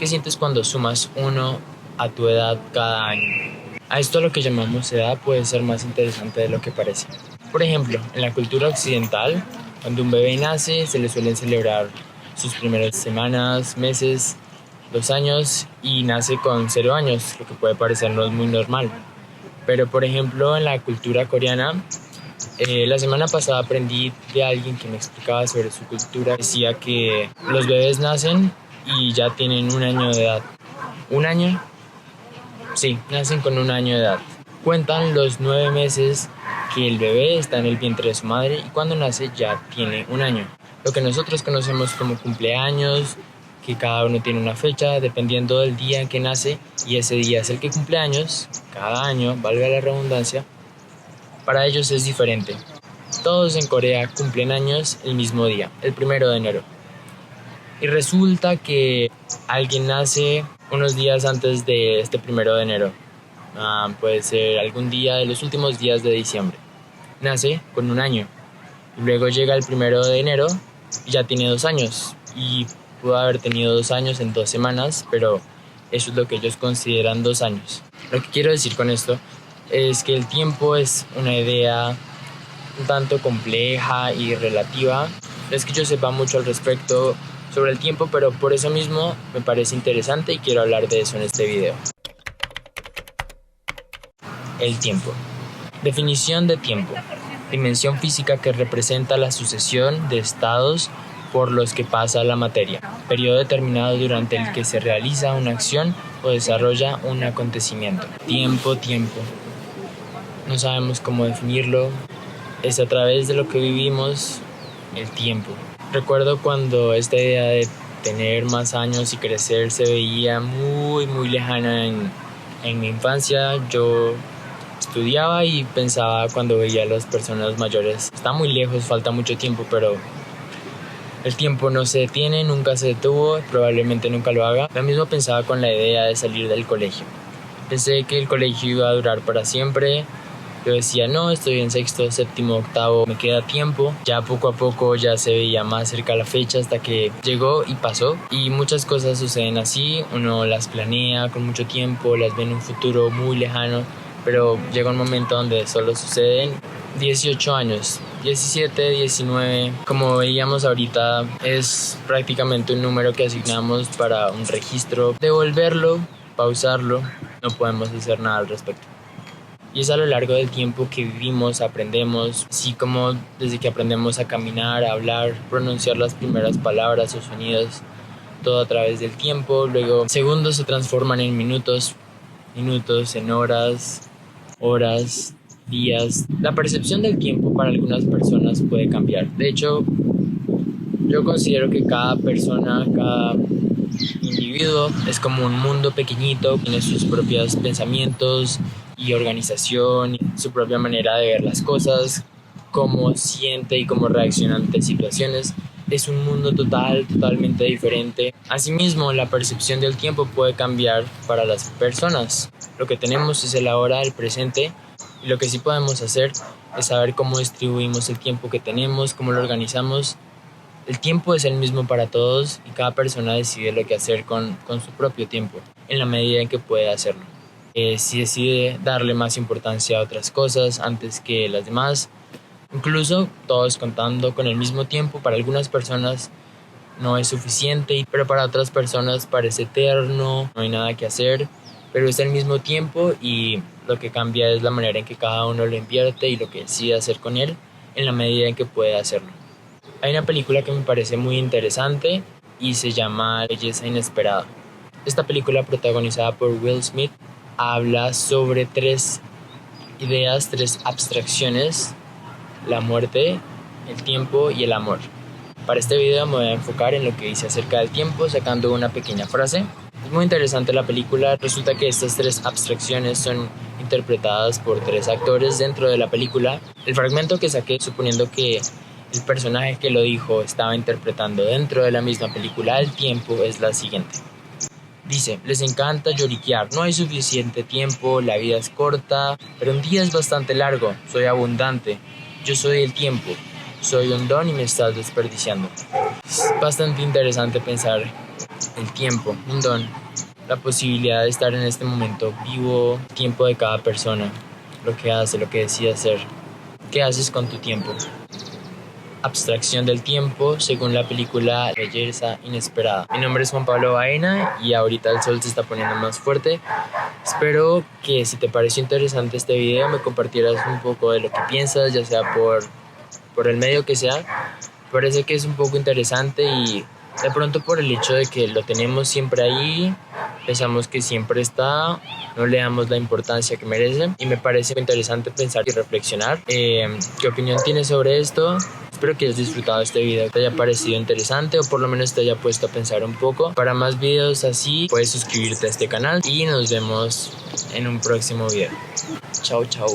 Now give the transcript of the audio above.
¿Qué sientes cuando sumas 1 a tu edad cada año? A esto lo que llamamos edad puede ser más interesante de lo que parece. Por ejemplo, en la cultura occidental, cuando un bebé nace, se le suelen celebrar sus primeras semanas, meses, 2 años y nace con 0 años, lo que puede parecernos muy normal. Pero por ejemplo, en la cultura coreana, la semana pasada aprendí de alguien que me explicaba sobre su cultura. Decía que los bebés nacen y ya tienen 1 año de edad. ¿1 año? Sí, nacen con 1 año de edad. Cuentan los 9 meses que el bebé está en el vientre de su madre y cuando nace ya tiene 1 año. Lo que nosotros conocemos como cumpleaños, que cada uno tiene una fecha dependiendo del día en que nace y ese día es el que cumple años, cada año, valga la redundancia, para ellos es diferente. Todos en Corea cumplen años el mismo día, el 1 de enero. Y resulta que alguien nace unos días antes de este 1 de enero. Puede ser algún día de los últimos días de diciembre. Nace con 1 año. Y luego llega el 1 de enero y ya tiene 2 años. Y pudo haber tenido 2 años en 2 semanas, pero eso es lo que ellos consideran 2 años. Lo que quiero decir con esto es que el tiempo es una idea un tanto compleja y relativa. No es que yo sepa mucho al respecto sobre el tiempo, pero por eso mismo me parece interesante y quiero hablar de eso en este video. El tiempo. Definición de tiempo. Dimensión física que representa la sucesión de estados por los que pasa la materia. Periodo determinado durante el que se realiza una acción o desarrolla un acontecimiento. Tiempo. No sabemos cómo definirlo. Es a través de lo que vivimos el tiempo. Recuerdo cuando esta idea de tener más años y crecer se veía muy lejana en mi infancia. Yo estudiaba y pensaba cuando veía a las personas mayores, está muy lejos, falta mucho tiempo, pero el tiempo no se detiene, nunca se detuvo, probablemente nunca lo haga. Lo mismo pensaba con la idea de salir del colegio. Pensé que el colegio iba a durar para siempre. Yo decía, no, estoy en 6º, 7º, 8º, me queda tiempo. Ya poco a poco ya se veía más cerca la fecha hasta que llegó y pasó. Y muchas cosas suceden así, uno las planea con mucho tiempo, las ve en un futuro muy lejano, pero llega un momento donde solo suceden 18 años, 17, 19. Como veíamos ahorita, es prácticamente un número que asignamos para un registro. Devolverlo, pausarlo, no podemos hacer nada al respecto. Y es a lo largo del tiempo que vivimos, aprendemos, así como desde que aprendemos a caminar, a hablar, pronunciar las primeras palabras o sonidos, todo a través del tiempo. Luego segundos se transforman en minutos, minutos en horas, horas, días. La percepción del tiempo para algunas personas puede cambiar. De hecho, yo considero que cada persona, cada individuo es como un mundo pequeñito, tiene sus propios pensamientos y organización, su propia manera de ver las cosas, cómo siente y cómo reacciona ante situaciones. Es un mundo totalmente diferente. Asimismo, la percepción del tiempo puede cambiar para las personas. Lo que tenemos es el ahora, el presente, y lo que sí podemos hacer es saber cómo distribuimos el tiempo que tenemos, cómo lo organizamos. El tiempo es el mismo para todos y cada persona decide lo que hacer con su propio tiempo, en la medida en que puede hacerlo. Si decide darle más importancia a otras cosas antes que las demás, incluso todos contando con el mismo tiempo, para algunas personas no es suficiente, pero para otras personas parece eterno, no hay nada que hacer, pero es el mismo tiempo y lo que cambia es la manera en que cada uno lo invierte y lo que decide hacer con él en la medida en que puede hacerlo. Hay una película que me parece muy interesante y se llama Belleza Inesperada. Esta película, protagonizada por Will Smith, habla sobre 3 ideas, 3 abstracciones: la muerte, el tiempo y el amor. Para este video me voy a enfocar en lo que dice acerca del tiempo, sacando una pequeña frase. Es muy interesante la película. Resulta que estas 3 abstracciones son interpretadas por 3 actores dentro de la película. El fragmento que saqué, suponiendo que el personaje que lo dijo estaba interpretando dentro de la misma película el tiempo, es la siguiente. Dice: les encanta lloriquear, no hay suficiente tiempo, la vida es corta, pero un día es bastante largo, soy abundante, yo soy el tiempo, soy un don y me estás desperdiciando. Es bastante interesante pensar El tiempo, un don. La posibilidad de estar en este momento vivo, tiempo de cada persona, lo que hace, lo que decide hacer. ¿Qué haces con tu tiempo? Abstracción del tiempo según la película Belleza Inesperada. Mi nombre es Juan Pablo Baena y ahorita el sol se está poniendo más fuerte. Espero que si te pareció interesante este video me compartieras un poco de lo que piensas, ya sea por el medio que sea. Parece que es un poco interesante y de pronto por el hecho de que lo tenemos siempre ahí, pensamos que siempre está, no le damos la importancia que merece y me parece interesante pensar y reflexionar. ¿Qué opinión tienes sobre esto? Espero que hayas disfrutado este video, te haya parecido interesante o por lo menos te haya puesto a pensar un poco. Para más videos así puedes suscribirte a este canal y nos vemos en un próximo video. Chao, chao.